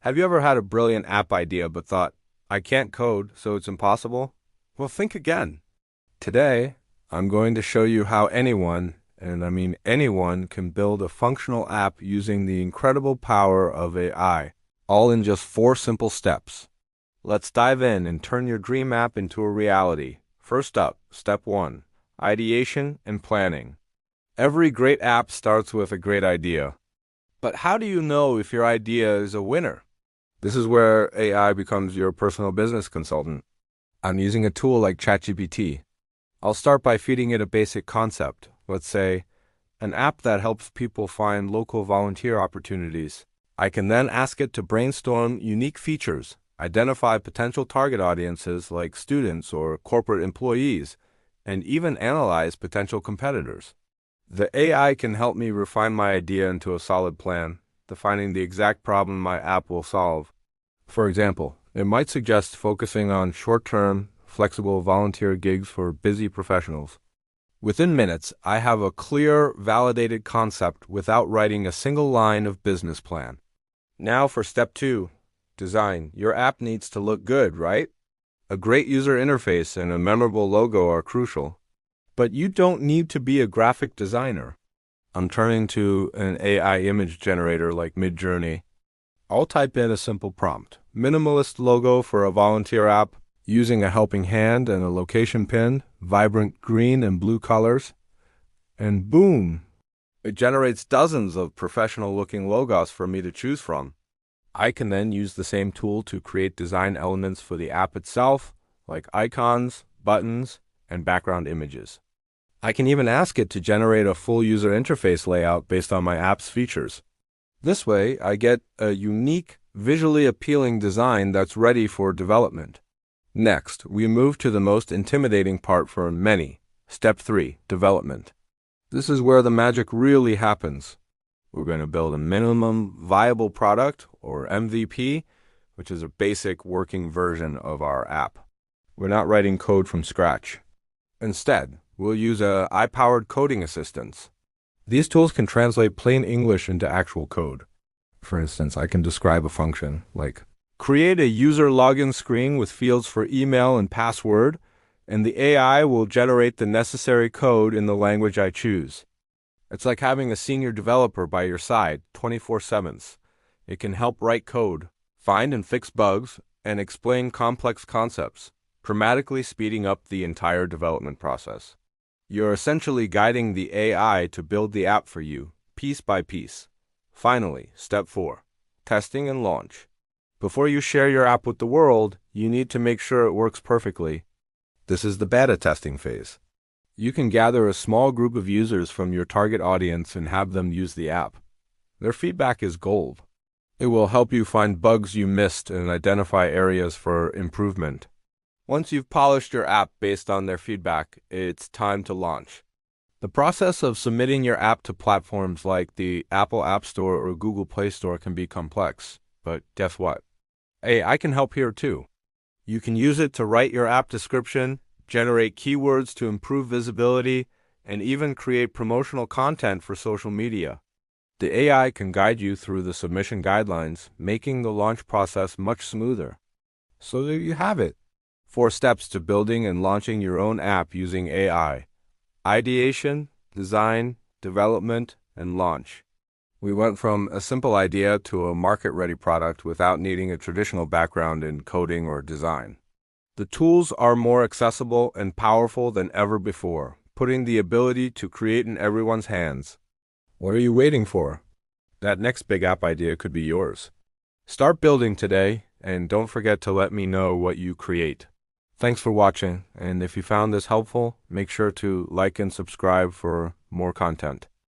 Have you ever had a brilliant app idea but thought, I can't code, so it's impossible? Well, think again. Today, I'm going to show you how anyone, and I mean anyone, can build a functional app using the incredible power of AI, all in just 4 simple steps. Let's dive in and turn your dream app into a reality. First up, step 1, ideation and planning. Every great app starts with a great idea. But how do you know if your idea is a winner? This is where AI becomes your personal business consultant. I'm using a tool like ChatGPT. I'll start by feeding it a basic concept. Let's say, an app that helps people find local volunteer opportunities. I can then ask it to brainstorm unique features, identify potential target audiences like students or corporate employees, and even analyze potential competitors. The AI can help me refine my idea into a solid plan, defining the exact problem my app will solve. For example, it might suggest focusing on short-term, flexible volunteer gigs for busy professionals. Within minutes, I have a clear, validated concept without writing a single line of business plan. Now for step 2, design. Your app needs to look good, right? A great user interface and a memorable logo are crucial. But you don't need to be a graphic designer. I'm turning to an AI image generator like Midjourney. I'll type in a simple prompt. Minimalist logo for a volunteer app, using a helping hand and a location pin, vibrant green and blue colors. And boom! It generates dozens of professional-looking logos for me to choose from. I can then use the same tool to create design elements for the app itself, like icons, buttons, and background images. I can even ask it to generate a full user interface layout based on my app's features. This way, I get a unique, visually appealing design that's ready for development. Next, we move to the most intimidating part for many. Step 3, development. This is where the magic really happens. We're going to build a minimum viable product, or MVP, which is a basic working version of our app. We're not writing code from scratch. Instead, we'll use AI-powered coding assistants. These tools can translate plain English into actual code. For instance, I can describe a function like, create a user login screen with fields for email and password, and the AI will generate the necessary code in the language I choose. It's like having a senior developer by your side 24/7. It can help write code, find and fix bugs, and explain complex concepts, dramatically speeding up the entire development process. You're essentially guiding the AI to build the app for you, piece by piece. Finally, step 4, testing and launch. Before you share your app with the world, you need to make sure it works perfectly. This is the beta testing phase. You can gather a small group of users from your target audience and have them use the app. Their feedback is gold. It will help you find bugs you missed and identify areas for improvement. Once you've polished your app based on their feedback, it's time to launch. The process of submitting your app to platforms like the Apple App Store or Google Play Store can be complex, but guess what? I can help here too. You can use it to write your app description, generate keywords to improve visibility, and even create promotional content for social media. The AI can guide you through the submission guidelines, making the launch process much smoother. So there you have it. 4 steps to building and launching your own app using AI. Ideation, design, development, and launch. We went from a simple idea to a market-ready product without needing a traditional background in coding or design. The tools are more accessible and powerful than ever before, putting the ability to create in everyone's hands. What are you waiting for? That next big app idea could be yours. Start building today, and don't forget to let me know what you create. Thanks for watching, and if you found this helpful, make sure to like and subscribe for more content.